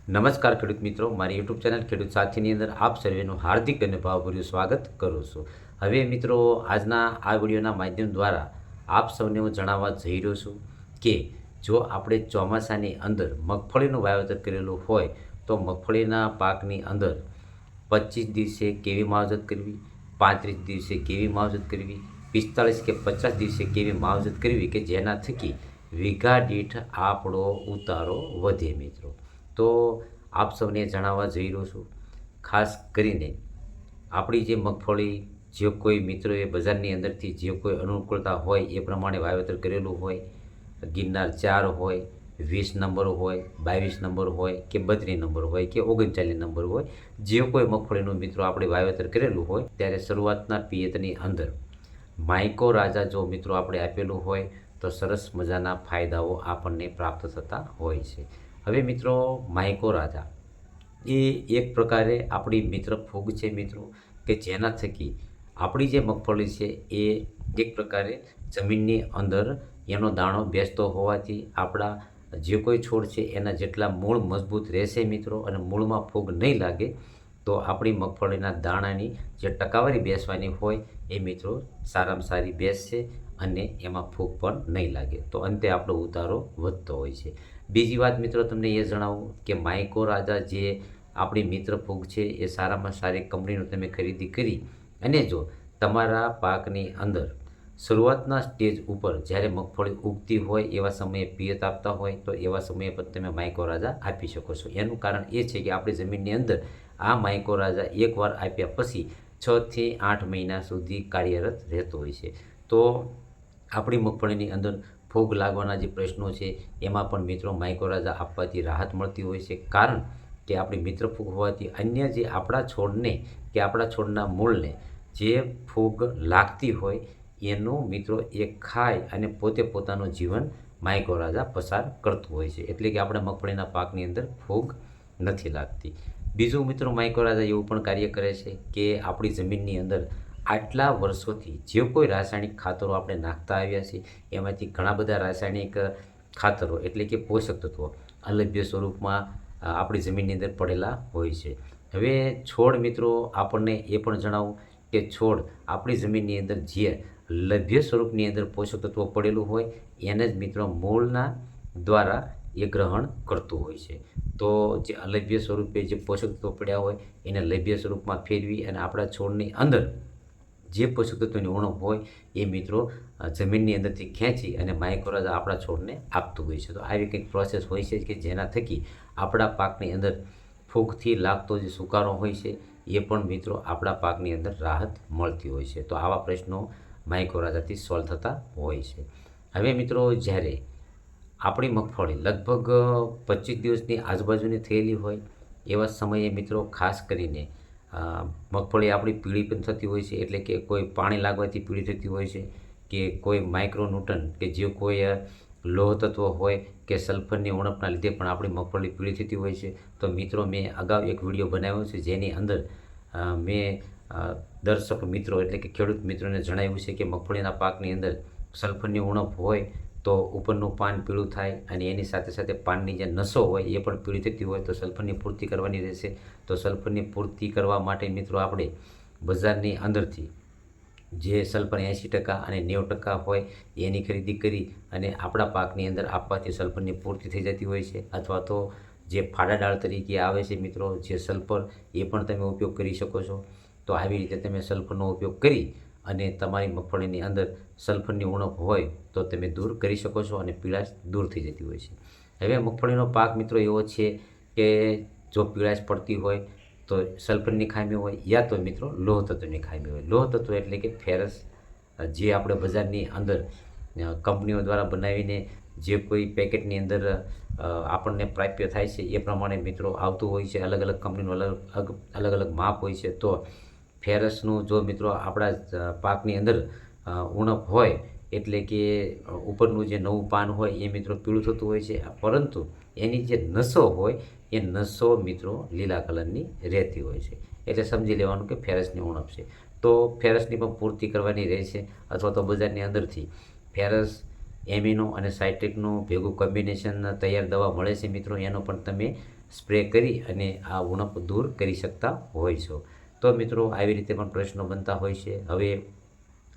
નમસ્કાર ખેડૂત મિત્રો, મારી યુટ્યુબ ચેનલ ખેડૂત સાથીની અંદર આપ સર્વેનું હાર્દિક અને ભાવભર્યું સ્વાગત કરું છું। હવે મિત્રો, આજના આ વિડીયોના માધ્યમ દ્વારા આપ સૌને હું જણાવવા જઈ રહ્યો છું કે જો આપણે ચોમાસાની અંદર મગફળીનું વાવેતર કરેલું હોય તો મગફળીના પાકની અંદર 25 દિવસે કેવી માવજત કરવી, 35 દિવસે કેવી માવજત કરવી, 45 કે 50 દિવસે કેવી માવજત કરવી કે જેના થકી વીઘા દીઠ આપણો ઉતારો વધે મિત્રો। તો આપ સૌને જણાવવા જઈ રહ્યો છું, ખાસ કરીને આપણી જે મગફળી જે કોઈ મિત્રોએ બજારની અંદરથી જે કોઈ અનુકૂળતા હોય એ પ્રમાણે વાવેતર કરેલું હોય, ગિરનાર 4 હોય, 20 નંબર હોય, 22 નંબર હોય કે 32 નંબર હોય કે 39 નંબર હોય, જે કોઈ મગફળીનું મિત્રો આપણે વાવેતર કરેલું હોય ત્યારે શરૂઆતના પિયતની અંદર માઇકો રાજા જો મિત્રો આપણે આપેલું હોય તો સરસ મજાના ફાયદાઓ આપણને પ્રાપ્ત થતા હોય છે। હવે મિત્રો, માઇકો રાજા એ એક પ્રકારે આપણી મિત્ર ફૂગ છે મિત્રો, કે જેના થકી આપણી જે મગફળી છે એ એક પ્રકારે જમીનની અંદર એનો દાણો બેસતો હોવાથી આપણા જે કોઈ છોડ છે એના જેટલા મૂળ મજબૂત રહેશે મિત્રો, અને મૂળમાં ફૂગ નહીં લાગે તો આપણી મગફળીના દાણાની જે ટકાવારી બેસવાની હોય એ મિત્રો સારામાં સારી બેસશે અને એમાં ફૂગ પણ નહીં લાગે, તો અંતે આપણો ઉતારો વધતો હોય છે। બીજી વાત મિત્રો તમને એ જણાવું કે માઇકો રાજા જે આપણી મિત્ર ફૂગ છે એ સારામાં સારી કંપનીનું તમે ખરીદી કરી અને જો તમારા પાકની અંદર શરૂઆતના સ્ટેજ ઉપર જ્યારે મગફળી ઉગતી હોય એવા સમયે પિયત આપતા હોય તો એવા સમયે પણ તમે માઇકો રાજા આપી શકો છો। એનું કારણ એ છે કે આપણી જમીનની અંદર આ માઇકો રાજા એકવાર આપ્યા પછી 6 થી 8 મહિના સુધી કાર્યરત રહેતો હોય છે। તો આપણી મગફળીની અંદર ફૂગ લાગવાના જે પ્રશ્નો છે એમાં પણ મિત્રો માઇકો રાજા આપવાથી રાહત મળતી હોય છે, કારણ કે આપણી મિત્ર ફૂગ હોવાથી અન્ય જે આપણા છોડને કે આપણા છોડના મૂળને જે ફૂગ લાગતી હોય એનું મિત્રો એ ખાય અને પોતે પોતાનું જીવન માઇકો રાજા પસાર કરતું હોય છે, એટલે કે આપણા મગફળીના પાકની અંદર ફૂગ નથી લાગતી। બીજું મિત્રો, માઇકો રાજા એવું પણ કાર્ય કરે છે કે આપણી જમીનની અંદર આટલા વર્ષોથી જે કોઈ રાસાયણિક ખાતરો આપણે નાખતા આવ્યા છીએ એમાંથી ઘણા બધા રાસાયણિક ખાતરો એટલે કે પોષક તત્વો અલભ્ય સ્વરૂપમાં આપણી જમીનની અંદર પડેલા હોય છે। હવે છોડ મિત્રો આપણને એ પણ જણાવું કે છોડ આપણી જમીનની અંદર જે લભ્ય સ્વરૂપની અંદર પોષક તત્વો પડેલું હોય એને જ મિત્રો મૂળના દ્વારા એ ગ્રહણ કરતું હોય છે। તો જે અલભ્ય સ્વરૂપે જે પોષક તત્વો પડ્યા હોય એને લભ્ય સ્વરૂપમાં ફેરવી અને આપણા છોડની અંદર જે પોષક તત્વોની ઉણપ હોય એ મિત્રો જમીનની અંદરથી ખેંચી અને માઇકો રાજા આપણા છોડને આપતું હોય છે। તો આવી કંઈક પ્રોસેસ હોય છે કે જેના થકી આપણા પાકની અંદર ફૂગથી લાગતો જે સુકારો હોય છે એ પણ મિત્રો આપણા પાકની અંદર રાહત મળતી હોય છે। તો આવા પ્રશ્નો માઇકો રાજાથી સોલ્વ થતા હોય છે। હવે મિત્રો, જ્યારે આપણી મગફળી લગભગ 25 દિવસની આજુબાજુની થયેલી હોય એવા સમયે મિત્રો ખાસ કરીને મગફળી આપણી પીળી પણ થતી હોય છે, એટલે કે કોઈ પાણી લાગવાથી પીળી થતી હોય છે કે કોઈ માઇક્રોન્યુટન કે જે કોઈ લોહ તત્વ હોય કે સલ્ફરની ઉણપના લીધે પણ આપણી મગફળી પીળી થતી હોય છે। તો મિત્રો, મેં અગાઉ એક વિડીયો બનાવ્યો છે જેની અંદર મેં દર્શક મિત્રો એટલે કે ખેડૂત મિત્રોને જણાવ્યું છે કે મગફળીના પાકની અંદર સલ્ફરની ઉણપ હોય તો ઉપરનું પાન પીળું થાય અને એની સાથે સાથે પાનની જે નસો હોય એ પણ પીળી થતી હોય તો સલ્ફરની પૂર્તિ કરવાની રહેશે। તો સલ્ફરની પૂર્તિ કરવા માટે મિત્રો આપણે બજારની અંદરથી જે સલ્ફર 80% અને 90% હોય એની ખરીદી કરી અને આપણા પાકની અંદર આપવાથી સલ્ફરની પૂર્તિ થઈ જતી હોય છે। અથવા તો જે ફાડા ડાળ તરીકે આવે છે મિત્રો જે સલ્ફર, એ પણ તમે ઉપયોગ કરી શકો છો। તો આવી રીતે તમે સલ્ફરનો ઉપયોગ કરી અને તમારી મગફળીની અંદર સલ્ફરની ઉણપ હોય તો તમે દૂર કરી શકો છો અને પીળાશ દૂર થઈ જતી હોય છે। હવે મગફળીનો પાક મિત્રો એવો છે કે જો પીળાશ પડતી હોય તો સલ્ફરની ખામી હોય યા તો મિત્રો લોહ તત્વની ખામી હોય। લોહ તત્વ એટલે કે ફેરસ, જે આપણે બજારની અંદર કંપનીઓ દ્વારા બનાવીને જે કોઈ પેકેટની અંદર આપણને પ્રાપ્ય થાય છે એ પ્રમાણે મિત્રો આવતું હોય છે। અલગ અલગ કંપનીનું અલગ અલગ માપ હોય છે। તો ફેરસનું જો મિત્રો આપણા પાકની અંદર ઉણપ હોય એટલે કે ઉપરનું જે નવું પાન હોય એ મિત્રો પીળું થતું હોય છે, પરંતુ એની જે નસો હોય એ નસો મિત્રો લીલા કલરની રહેતી હોય છે, એટલે સમજી લેવાનું કે ફેરસની ઉણપ છે। તો ફેરસની પણ પૂર્તિ કરવાની રહેશે, અથવા તો બજારની અંદરથી ફેરસ, એમિનો અને સાઇટ્રિકનું ભેગું કોમ્બિનેશન તૈયાર દવા મળે છે મિત્રો, એનો પણ તમે સ્પ્રે કરી અને આ ઉણપ દૂર કરી શકતા હોય છો. તો મિત્રો આવી રીતે પણ પ્રશ્નો બનતા હોય છે. હવે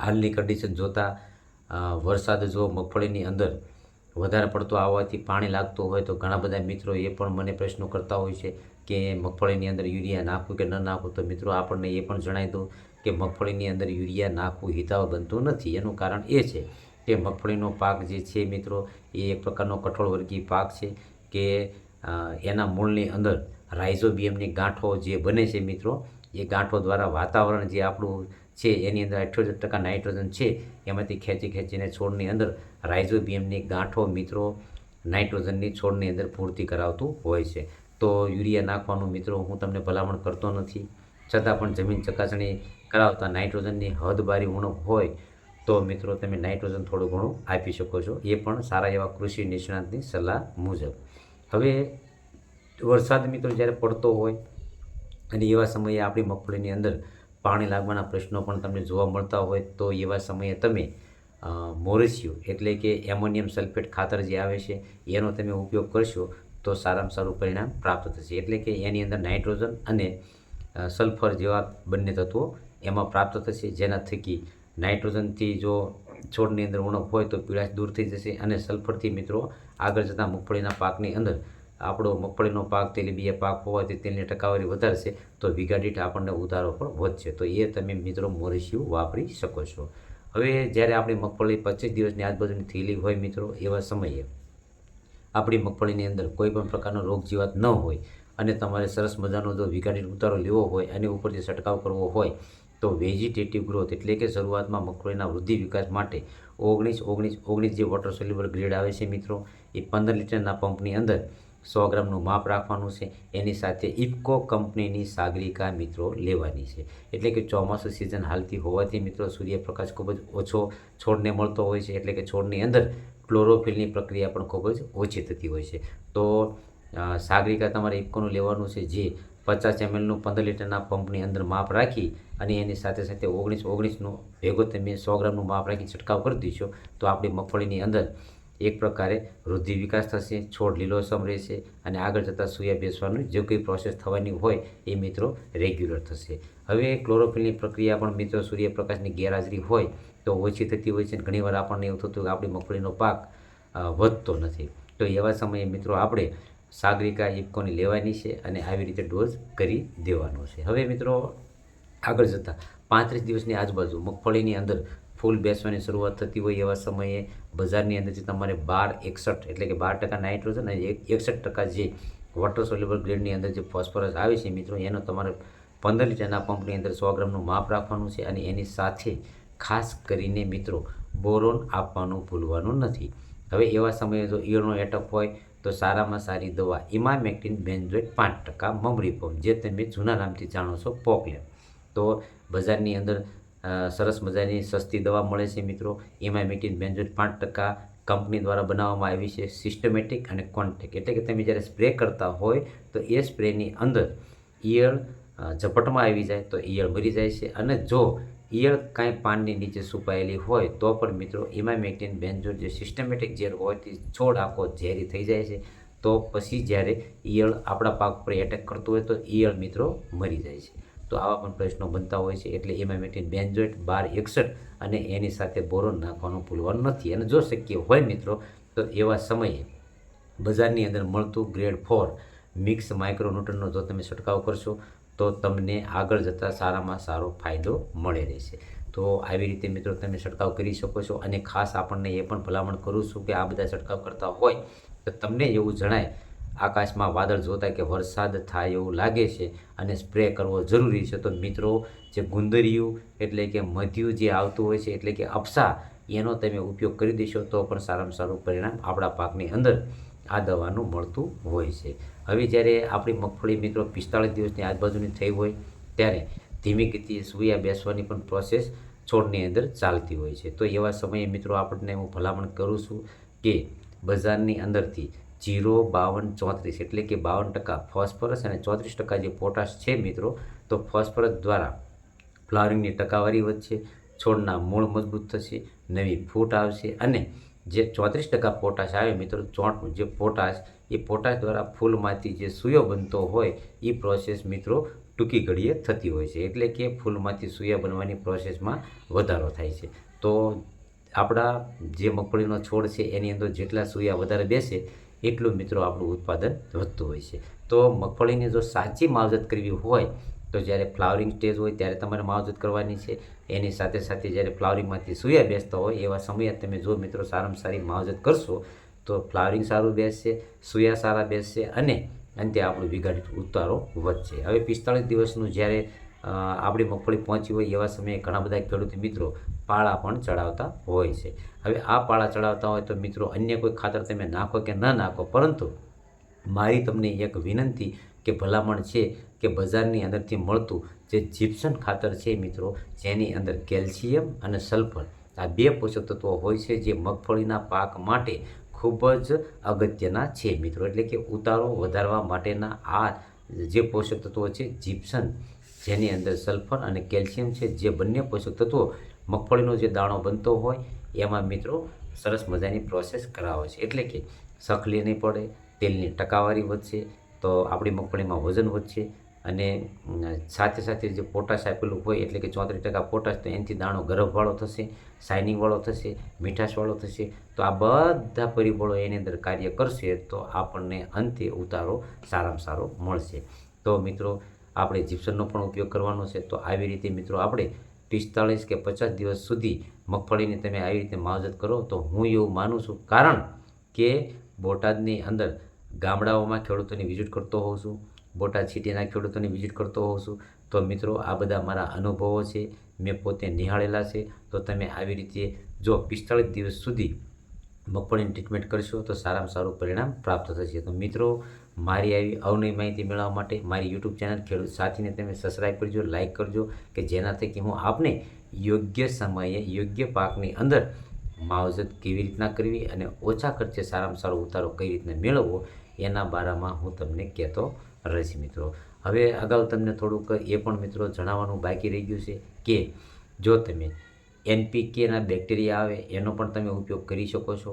હાલની કન્ડિશન જોતાં વરસાદ જો મગફળીની અંદર વધારે પડતો આવવાથી પાણી લાગતું હોય તો ઘણા બધા મિત્રો એ પણ મને પ્રશ્નો કરતા હોય છે કે મગફળીની અંદર યુરિયા નાખવું કે ન નાખવું. તો મિત્રો આપણને એ પણ જણાવી દઉં કે મગફળીની અંદર યુરિયા નાખવું હિતાવ બનતું નથી. એનું કારણ એ છે કે મગફળીનો પાક જે છે મિત્રો એ એક પ્રકારનો કઠોળવર્ગીય પાક છે કે એના મૂળની અંદર રાઇઝોબિયમની ગાંઠો જે બને છે મિત્રો, એ ગાંઠો દ્વારા વાતાવરણ જે આપણું છે એની અંદર 78% નાઇટ્રોજન છે, એમાંથી ખેંચીને છોડની અંદર રાઇઝોબિયમની ગાંઠો મિત્રો નાઇટ્રોજનની છોડની અંદર પૂર્તિ કરાવતું હોય છે. તો યુરિયા નાખવાનું મિત્રો હું તમને ભલામણ કરતો નથી. છતાં પણ જમીન ચકાસણી કરાવતા નાઇટ્રોજનની હદબારી ઉણપ હોય તો મિત્રો તમે નાઇટ્રોજન થોડું ઘણું આપી શકો છો, એ પણ સારા એવા કૃષિ નિષ્ણાતની સલાહ મુજબ. હવે વરસાદ મિત્રો જ્યારે પડતો હોય અને એવા સમયે આપણી મગફળીની અંદર પાણી લાગવાના પ્રશ્નો પણ તમને જોવા મળતા હોય તો એવા સમયે તમે મોરેશિયો એટલે કે એમોનિયમ સલ્ફેટ ખાતર જે આવે છે એનો તમે ઉપયોગ કરશો તો સારામાં સારું પરિણામ પ્રાપ્ત થશે. એટલે કે એની અંદર નાઇટ્રોજન અને સલ્ફર જેવા બંને તત્વો એમાં પ્રાપ્ત થશે, જેના થકી નાઇટ્રોજનથી જો છોડની અંદર ઉણપ હોય તો પીળાશ દૂર થઈ જશે અને સલ્ફરથી મિત્રો આગળ જતાં મગફળીના પાકની અંદર આપણો મગફળીનો પાક તેલીબિયા પાક હોવાથી તેલની ટકાવારી વધારશે તો વીઘા દીઠ આપણને ઉતારો પણ વધશે. તો એ તમે મિત્રો મોરેશિયું વાપરી શકો છો. હવે જ્યારે આપણી મગફળી 25 દિવસની આજુબાજુની થયેલી હોય મિત્રો, એવા સમયે આપણી મગફળીની અંદર કોઈ પણ પ્રકારનો રોગ જીવાત ન હોય અને તમારે સરસ મજાનો જો વીઘા દીઠ ઉતારો લેવો હોય અને ઉપરથી છંટકાવ કરવો હોય તો વેજીટેટિવ ગ્રોથ એટલે કે શરૂઆતમાં મગફળીના વૃદ્ધિ વિકાસ માટે 19-19-19 જે વોટર સોલ્યુબલ ગ્રેડ આવે છે મિત્રો, એ 15 લીટરના પંપની અંદર 100 ગ્રામનું માપ રાખવાનું છે. એની સાથે ઇફકો કંપનીની સાગરિકા મિત્રો લેવાની છે. એટલે કે ચોમાસું સિઝન હાલતી હોવાથી મિત્રો સૂર્યપ્રકાશ ખૂબ જ ઓછો છોડને મળતો હોય છે, એટલે કે છોડની અંદર ક્લોરોફિલની પ્રક્રિયા પણ ખૂબ જ ઓછી થતી હોય છે. તો સાગરિકા તમારે ઇફકોનું લેવાનું છે, જે 50 mlનું 15 લીટરના પંપની અંદર માપ રાખી અને એની સાથે 19-19નું ભેગો તમે 100 ગ્રામનું માપ રાખી છંટકાવ કરી દીશો તો આપણી મગફળીની અંદર એક પ્રકારે વૃદ્ધિ વિકાસ થશે, છોડ લીલોછમ રહેશે અને આગળ જતાં સૂયા બેસવાનું જે કંઈ પ્રોસેસ થવાની હોય એ મિત્રો રેગ્યુલર થશે. હવે ક્લોરોફિલની પ્રક્રિયા પણ મિત્રો સૂર્યપ્રકાશની ગેરહાજરી હોય તો ઓછી થતી હોય છે. ઘણીવાર આપણને એવું થતું કે આપણી મગફળીનો પાક વધતો નથી. તો એવા સમયે મિત્રો આપણે સાગરિકા ઇફકોની લેવાની છે અને આવી રીતે ડોઝ કરી દેવાનો છે. હવે મિત્રો આગળ જતાં 35 દિવસની આજુબાજુ મગફળીની અંદર ફૂલ બેસવાની શરૂઆત થતી હોય એવા સમયે બજારની અંદરથી તમારે 12-61 એટલે કે 12% નાઇટ્રોજન અને 61% જે વોટર સોલ્યુબલ ગ્રેડની અંદર જે ફોસ્ફરસ આવે છે મિત્રો, એનો તમારે 15 લીટરના પંપની અંદર 100 ગ્રામનું માપ રાખવાનું છે અને એની સાથે ખાસ કરીને મિત્રો બોરોન આપવાનું ભૂલવાનું નથી. હવે એવા સમયે જો ઈયળનો એટક હોય તો સારામાં સારી દવા ઇમામેક્ટિન બેન્ઝોએટ 5% મમરી પંપ, જે તમે જૂના નામથી જાણો છો પોકલેન. તો બજારની અંદર સરસ મજાની સસ્તી દવા મળે છે મિત્રો. ઇમામેક્ટિન બેન્ઝોએટ 5% કંપની દ્વારા બનાવવામાં આવી છે. સિસ્ટમેટિક અને કોન્ટેક એટલે કે તમે જ્યારે સ્પ્રે કરતા હોય તો એ સ્પ્રેની અંદર ઈયળ ઝપટમાં આવી જાય તો ઈયળ મરી જાય છે અને જો ઈયળ કાંઈ પાનની નીચે છુપાયેલી હોય તો પણ મિત્રો ઇમામેક્ટિન બેન્ઝોએટ જે સિસ્ટમેટિક ઝેર હોય તે છોડ આખો ઝેરી થઈ જાય છે. તો પછી જ્યારે ઈયળ આપણા પાક પર એટેક કરતું હોય તો ઈયળ મિત્રો મરી જાય છે. તો આવા પણ પ્રશ્નો બનતા હોય છે. એટલે ઇમામેક્ટિન બેન્ઝોએટ 12-61 અને એની સાથે બોરોન નાખવાનું ભૂલવાનું નથી. અને જો શક્ય હોય મિત્રો તો એવા સમયે બજારની અંદર મળતું ગ્રેડ 4 મિક્સ માઇક્રોન્યુટ્રનનો જો તમે છંટકાવ કરશો તો તમને આગળ જતાં સારામાં સારો ફાયદો મળે રહેશે. તો આવી રીતે મિત્રો તમે છંટકાવ કરી શકો છો. અને ખાસ આપણને એ પણ ભલામણ કરું છું કે આ બધા છંટકાવ કરતા હોય તો તમને એવું જણાય આકાશમાં વાદળ જોતા કે વરસાદ થાય એવું લાગે છે અને સ્પ્રે કરવો જરૂરી છે, તો મિત્રો જે ગુંદરિયું એટલે કે મધ્યું જે આવતું હોય છે એટલે કે અપ્સા, એનો તમે ઉપયોગ કરી દેશો તો પણ સારામાં સારું પરિણામ આપણા પાકની અંદર આ દવાનું મળતું હોય છે. હવે જ્યારે આપણી મગફળી મિત્રો 45 દિવસની આજુબાજુની થઈ હોય ત્યારે ધીમી ગતિએ સૂયા બેસવાની પણ પ્રોસેસ છોડની અંદર ચાલતી હોય છે. તો એવા સમયે મિત્રો આપણને હું ભલામણ કરું છું કે બજારની અંદરથી 0-52-34 એટલે કે 52% ફોસ્ફરસ અને 34% જે પોટાશ છે મિત્રો, તો ફોસ્ફરસ દ્વારા ફ્લાવરિંગની ટકાવારી વધશે, છોડના મૂળ મજબૂત થશે, નવી ફૂટ આવશે અને જે 34% પોટાશ આવે મિત્રો, જે પોટાશ એ પોટાશ દ્વારા ફૂલમાંથી જે સૂયો બનતો હોય એ પ્રોસેસ મિત્રો ટૂંકી ઘડીએ થતી હોય છે, એટલે કે ફૂલમાંથી સૂયા બનવાની પ્રોસેસમાં વધારો થાય છે. તો આપણા જે મગફળીનો છોડ છે એની અંદર જેટલા સૂયા વધારે બેસે એટલું મિત્રો આપણું ઉત્પાદન વધતું હોય છે. તો મગફળીની જો સાચી માવજત કરવી હોય તો જ્યારે ફ્લાવરિંગ સ્ટેજ હોય ત્યારે તમારે માવજત કરવાની છે. એની સાથે સાથે જ્યારે ફ્લાવરિંગમાંથી સૂયા બેસતા હોય એવા સમયે તમે જો મિત્રો સારામાં સારી માવજત કરશો તો ફ્લાવરિંગ સારું બેસશે, સૂયા સારા બેસશે અને અંતે આપણું વીઘા ઉતારો વધશે. હવે 45 દિવસનું જ્યારે આપણી મગફળી પહોંચી હોય એવા સમયે ઘણા બધા ખેડૂત મિત્રો પાળા પણ ચડાવતા હોય છે. હવે આ પાળા ચડાવતા હોય તો મિત્રો અન્ય કોઈ ખાતર તમે નાખો કે ન નાખો, પરંતુ મારી તમને એક વિનંતી કે ભલામણ છે કે બજારની અંદરથી મળતું જે જીપ્સમ ખાતર છે મિત્રો, જેની અંદર કેલ્શિયમ અને સલ્ફર આ 2 પોષક તત્વો હોય છે, જે મગફળીના પાક માટે ખૂબ જ અગત્યના છે મિત્રો. એટલે કે ઉતારો વધારવા માટેના આ જે પોષક તત્વો છે જીપ્સમ, જેની અંદર સલ્ફર અને કેલ્શિયમ છે, જે બંને પોષક તત્વો મગફળીનો જે દાણો બનતો હોય એમાં મિત્રો સરસ મજાની પ્રોસેસ કરાવે છે. એટલે કે સખલી નહીં પડે, તેલની ટકાવારી વધશે, તો આપણી મગફળીમાં વજન વધશે અને સાથે સાથે જે પોટાશ આપેલું હોય એટલે કે 34% પોટાશ, તો એનાથી દાણો ગરફવાળો થશે, શાઇનિંગવાળો થશે, મીઠાશવાળો થશે. તો આ બધા પરિબળો એની અંદર કાર્ય કરશે તો આપણને અંતે ઉતારો સારામાં સારો મળશે. તો મિત્રો આપણે જીપ્સમનો પણ ઉપયોગ કરવાનો છે. તો આવી રીતે મિત્રો આપણે 45 કે 50 દિવસ સુધી મગફળીની તમે આવી રીતે માવજત કરો તો હું એવું માનું છું, કારણ કે બોટાદની અંદર ગામડાઓમાં ખેડૂતોની વિઝિટ કરતો હોઉં છું, બોટાદ સિટીના ખેડૂતોની વિઝિટ કરતો હોઉં છું. તો મિત્રો આ બધા મારા અનુભવો છે, મેં પોતે નિહાળેલા છે. તો તમે આવી રીતે જો 45 દિવસ સુધી મગફળીની ટ્રીટમેન્ટ કરશો તો સારામાં સારું પરિણામ પ્રાપ્ત થશે. તો મિત્રો મારી આવી અવનવી માહિતી મેળવવા માટે મારી યુટ્યુબ ચેનલ ખેડૂત સાથીને તમે સબસ્ક્રાઈબ કરજો, લાઇક કરજો, કે જેના થકી હું આપને યોગ્ય સમયે યોગ્ય પાકની અંદર માવજત કેવી રીતના કરવી અને ઓછા ખર્ચે સારામાં સારો ઉતારો કઈ રીતના મેળવવો એના બારામાં હું તમને કહેતો રહીશ મિત્રો. હવે અગાઉ તમને થોડુંક એ પણ મિત્રો જણાવવાનું બાકી રહી ગયું છે કે જો તમે NPKના બેક્ટેરિયા આવે એનો પણ તમે ઉપયોગ કરી શકો છો,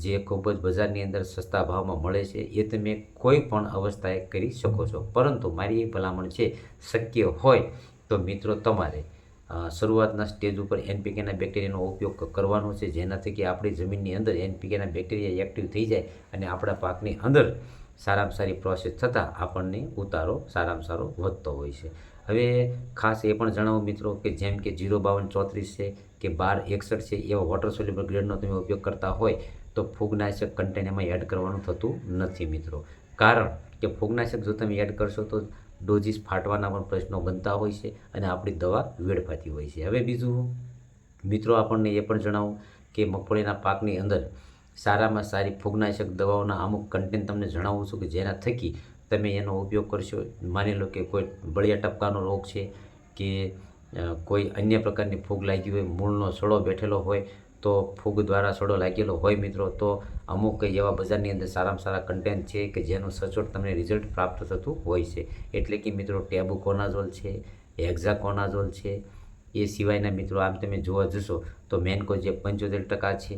જે ખૂબ જ બજારની અંદર સસ્તા ભાવમાં મળે છે. એ તમે કોઈ પણ અવસ્થાએ કરી શકો છો, પરંતુ મારી એ ભલામણ છે શક્ય હોય તો મિત્રો તમારે શરૂઆતના સ્ટેજ ઉપર NPKના બેક્ટેરિયાનો ઉપયોગ કરવાનો છે, જેનાથી કે આપણી જમીનની અંદર NPKના બેક્ટેરિયા એક્ટિવ થઈ જાય અને આપણા પાકની અંદર સારામાં સારી પ્રોસેસ થતાં આપણને ઉતારો સારામાં સારો વધતો હોય છે. હવે ખાસ એ પણ જણાવું મિત્રો કે જેમ કે 05234 છે કે 1261 છે, એવા વોટર સોલ્યુબલ ગ્રેડનો તમે ઉપયોગ કરતા હોય તો ફૂગનાશક કન્ટેન એમાં એડ કરવાનું થતું નથી મિત્રો. કારણ કે ફૂગનાશક જો તમે એડ કરશો તો ડોઝીસ ફાટવાના પણ પ્રશ્નો બનતા હોય છે અને આપણી દવા વેડફાતી હોય છે. હવે બીજું મિત્રો આપણને એ પણ જણાવું કે મગફળીના પાકની અંદર સારામાં સારી ફૂગનાશક દવાઓના અમુક કન્ટેન તમને જણાવું છું કે જેના થકી તમે એનો ઉપયોગ કરશો. માની લો કે કોઈ બળિયા ટપકાનો રોગ છે કે કોઈ અન્ય પ્રકારની ફૂગ લાગી હોય, મૂળનો સડો બેઠેલો હોય, તો ફૂગ દ્વારા સડો લાગેલો હોય મિત્રો, તો અમુક એવા બજારની અંદર સારામાં સારા કન્ટેન્ટ છે કે જેનું સચોટ તમને રિઝલ્ટ પ્રાપ્ત થતું હોય છે. એટલે કે મિત્રો ટેબુકોનાઝોલ છે, હેક્ઝાકોનાઝોલ છે, એ સિવાયના મિત્રો આમ તમે જોવા જશો તો મેન્કો જે 75% છે,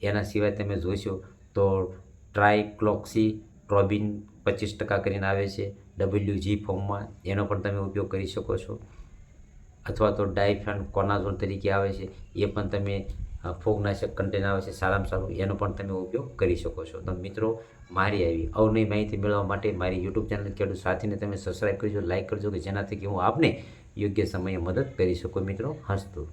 એના સિવાય તમે જોઈશો તો ટ્રાઇક્લોક્સીટ્રોબિન 25% કરીને આવે છે WG ફોર્મમાં, એનો પણ તમે ઉપયોગ કરી શકો છો. અથવા તો ડાયફેનકોનાઝોલ તરીકે આવે છે, એ પણ તમે ફૂગનાશક કન્ટેન આવે છે સારામાં સારું, એનો પણ તમે ઉપયોગ કરી શકો છો. તો મિત્રો મારી આવી અવનવી માહિતી મેળવવા માટે મારી યુટ્યુબ ચેનલ ખેડૂત સાથીને તમે સબસ્ક્રાઈબ કરજો, લાઇક કરજો, કે જેનાથી કે હું આપને યોગ્ય સમયે મદદ કરી શકું મિત્રો. હસ્તું.